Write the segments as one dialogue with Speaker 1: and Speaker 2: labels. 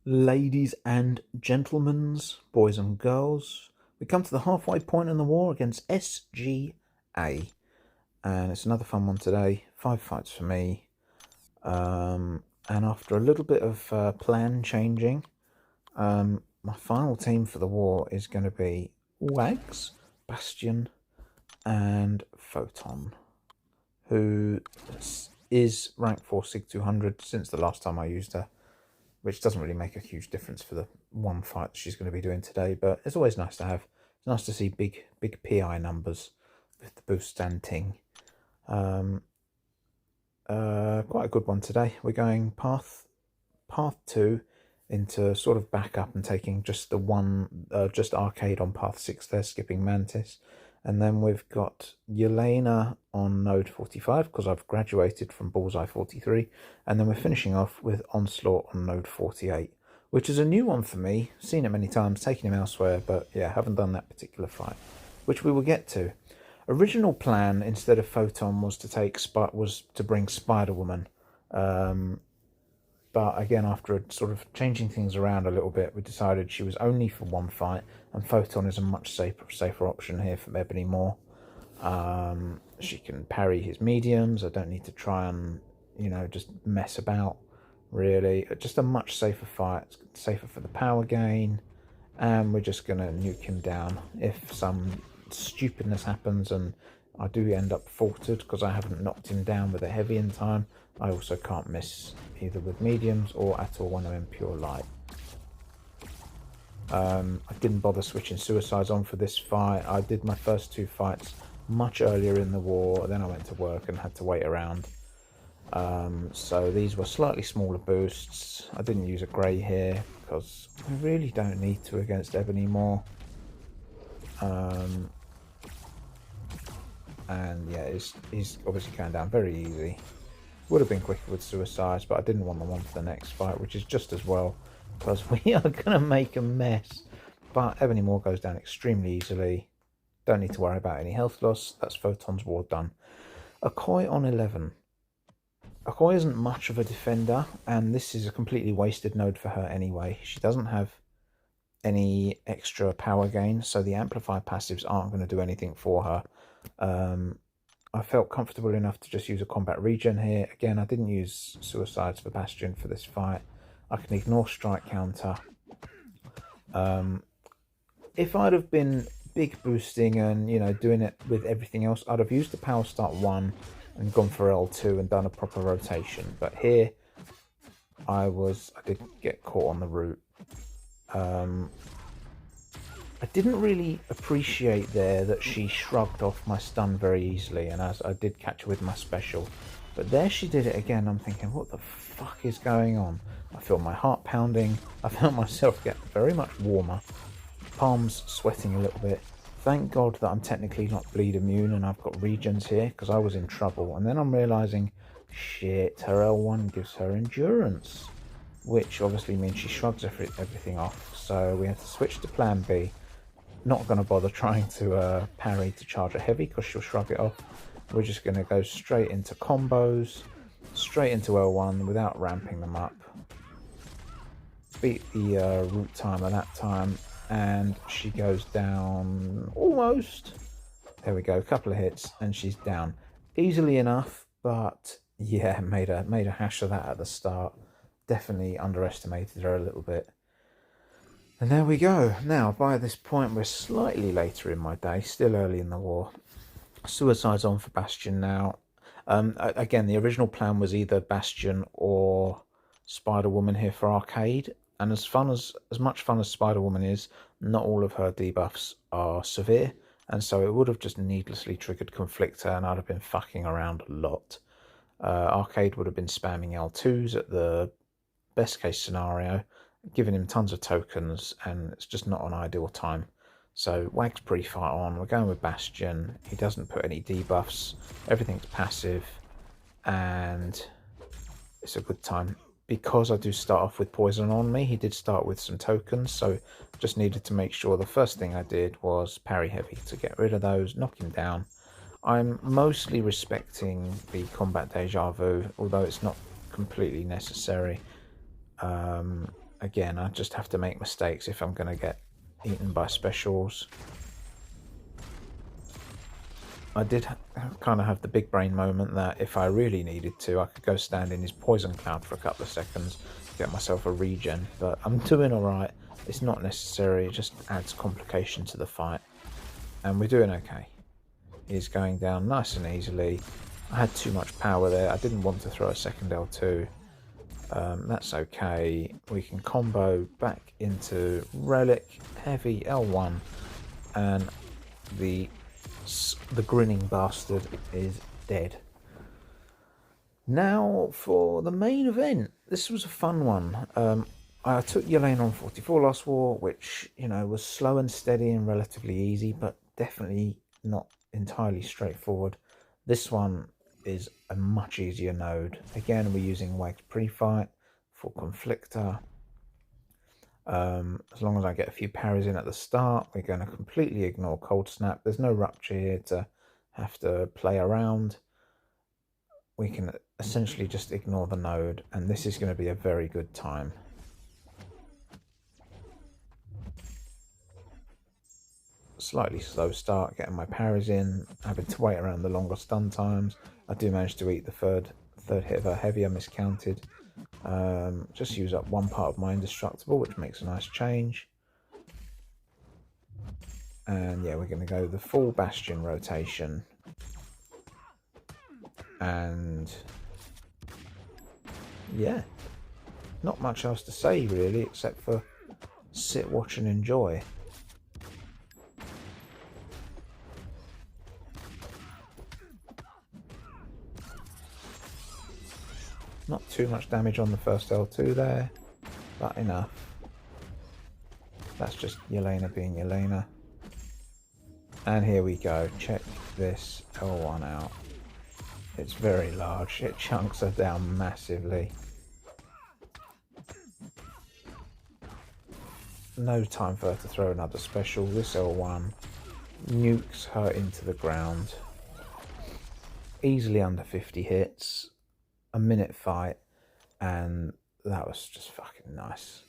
Speaker 1: Ladies and gentlemen, boys and girls, we come to the halfway point in the war against SGA, and it's another fun one today. 5 fights for me, and after a little bit of plan changing, my final team for the war is going to be Wags, Bastion, and Photon, who is rank 4 Sig 200 since the last time I used her, which doesn't really make a huge difference for the one fight that she's going to be doing today, but it's always nice to have. It's nice to see big PI numbers with the boost and ting. Quite a good one today. We're going path 2 into sort of backup and taking just the one, just arcade on path 6 there, skipping Mantis. And then we've got Yelena on node 45 because I've graduated from Bullseye 43. And then we're finishing off with Onslaught on node 48, which is a new one for me. Seen it many times, taken him elsewhere, but yeah, haven't done that particular fight, which we will get to. Original plan instead of Photon was to bring Spider-Woman. But again, after sort of changing things around a little bit, we decided she was only for one fight, and Photon is a much safer option here for Ebony more. She can parry his mediums. I don't need to try and, just mess about, really. Just a much safer fight. It's safer for the power gain, and we're just going to nuke him down. If some stupidness happens and I do end up faltered because I haven't knocked him down with a heavy in time, I also can't miss either with mediums or at all when I'm in pure light. I didn't bother switching suicides on for this fight. I did my first 2 fights much earlier in the war, then I went to work and had to wait around. So these were slightly smaller boosts. I didn't use a grey here because I really don't need to against Ebony more. And yeah, he's obviously going down very easy. Would have been quicker with suicides, but I didn't want the one for the next fight, which is just as well, because we are going to make a mess. But Ebony Moore goes down extremely easily. Don't need to worry about any health loss. That's Photon's war done. Okoye on 11. Okoye isn't much of a defender, and this is a completely wasted node for her anyway. She doesn't have any extra power gain, so the amplify passives aren't going to do anything for her. I felt comfortable enough to just use a combat regen here. Again, I didn't use suicides for Bastion for this fight. I can ignore strike counter. If I'd have been big boosting and, doing it with everything else, I'd have used the power start 1 and gone for L2 and done a proper rotation. But here, I did get caught on the route. I didn't really appreciate there that she shrugged off my stun very easily, and as I did catch her with my special. But there she did it again. I'm thinking, what the fuck is going on? I feel my heart pounding. I felt myself get very much warmer. Palms sweating a little bit. Thank God that I'm technically not bleed immune and I've got regens here, because I was in trouble. And then I'm realising, shit, her L1 gives her endurance, which obviously means she shrugs everything off. So we have to switch to plan B. Not going to bother trying to parry to charge a heavy because she'll shrug it off. We're just going to go straight into combos, straight into L1 without ramping them up. Beat the root timer that time, and she goes down almost. There we go, a couple of hits and she's down. Easily enough, but yeah, made a hash of that at the start. Definitely underestimated her a little bit. And there we go. Now, by this point, we're slightly later in my day, still early in the war. Suicide's on for Bastion now. Again, the original plan was either Bastion or Spider-Woman here for arcade. And as much fun as Spider-Woman is, not all of her debuffs are severe. And so it would have just needlessly triggered Conflictor, and I'd have been fucking around a lot. Arcade would have been spamming L2s at the best case scenario, giving him tons of tokens, and it's just not an ideal time. So Wag's pre-fight on. We're going with Bastion. He doesn't put any debuffs. Everything's passive, and it's a good time. Because I do start off with poison on me, he did start with some tokens, so just needed to make sure the first thing I did was parry heavy to get rid of those, knock him down. I'm mostly respecting the combat deja vu, although it's not completely necessary. again, I just have to make mistakes if I'm going to get eaten by specials. I did kind of have the big brain moment that if I really needed to, I could go stand in his poison cloud for a couple of seconds, get myself a regen, but I'm doing alright. It's not necessary, it just adds complication to the fight. And we're doing okay. He's going down nice and easily. I had too much power there. I didn't want to throw a second L2. That's okay. We can combo back into Relic, Heavy, L1, and the grinning bastard is dead. Now for the main event. This was a fun one. I took Yelena on 44 last war, which, you know, was slow and steady and relatively easy, but definitely not entirely straightforward. This one is a much easier node. Again, we're using Wag's pre-fight for Conflictor. As long as I get a few parries in at the start, we're going to completely ignore Cold Snap. There's no Rupture here to have to play around. We can essentially just ignore the node, and this is going to be a very good time. Slightly slow start, getting my parries in, having to wait around the longer stun times. I do manage to eat the third hit of a heavier miscounted. Just use up one part of my indestructible, which makes a nice change. And yeah, we're going to go the full Bastion rotation. And yeah, not much else to say really, except for sit, watch and enjoy. Not too much damage on the first L2 there, but enough. That's just Yelena being Yelena. And here we go, check this L1 out. It's very large, it chunks her down massively. No time for her to throw another special. This L1 nukes her into the ground. Easily under 50 hits. A minute fight, and that was just fucking nice.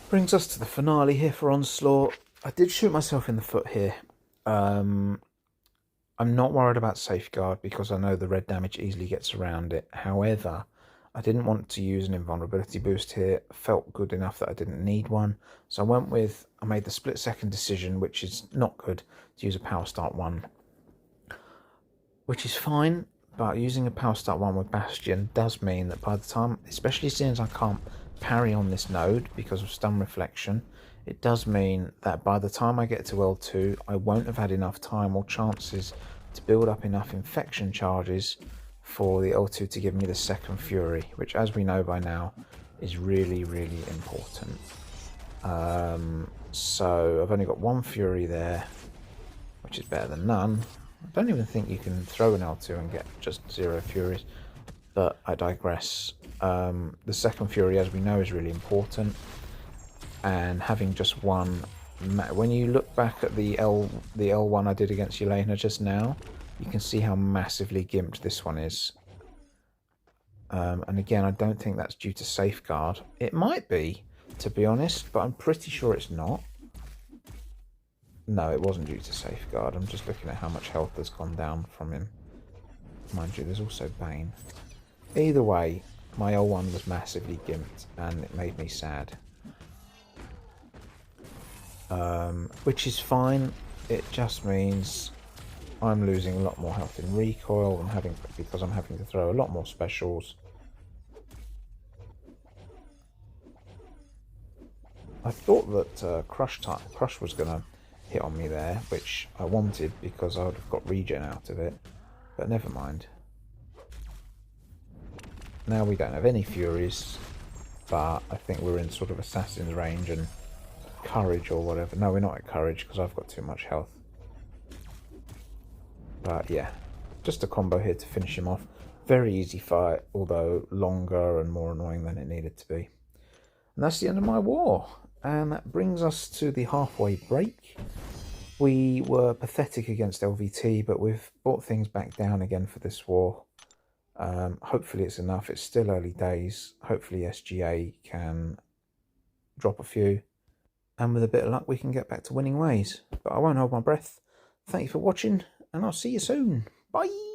Speaker 1: Brings us to the finale here for Onslaught. I did shoot myself in the foot here. I'm not worried about Safeguard because I know the red damage easily gets around it. However, I didn't want to use an invulnerability boost here. Felt good enough that I didn't need one. So I made the split second decision, which is not good, to use a Power Start 1. Which is fine. But using a Power Start 1 with Bastion does mean that by the time, especially since I can't parry on this node because of stun reflection, it does mean that by the time I get to L2, I won't have had enough time or chances to build up enough infection charges for the L2 to give me the second Fury, which as we know by now is really, really important. So I've only got one Fury there, which is better than none. I don't even think you can throw an L2 and get just 0 Furies, but I digress. The second Fury, as we know, is really important, and having just one, when you look back at the L1 I did against Yelena just now, you can see how massively gimped this one is. And again, I don't think that's due to Safeguard. It might be, to be honest, but I'm pretty sure it's not. No, it wasn't due to Safeguard. I'm just looking at how much health has gone down from him. Mind you, there's also Bane. Either way, my L1 was massively gimped, and it made me sad. Which is fine. It just means I'm losing a lot more health in recoil because I'm having to throw a lot more specials. I thought that Crush was going to hit on me there, which I wanted because I would have got regen out of it, but never mind. Now we don't have any Furies, but I think we're in sort of Assassin's range and Courage or whatever. No, we're not at Courage because I've got too much health. But yeah, just a combo here to finish him off. Very easy fight, although longer and more annoying than it needed to be. And that's the end of my war. And that brings us to the halfway break. We were pathetic against LVT, but we've brought things back down again for this war. Hopefully it's enough. It's still early days. Hopefully SGA can drop a few, and with a bit of luck we can get back to winning ways. But I won't hold my breath. Thank you for watching, and I'll see you soon. Bye!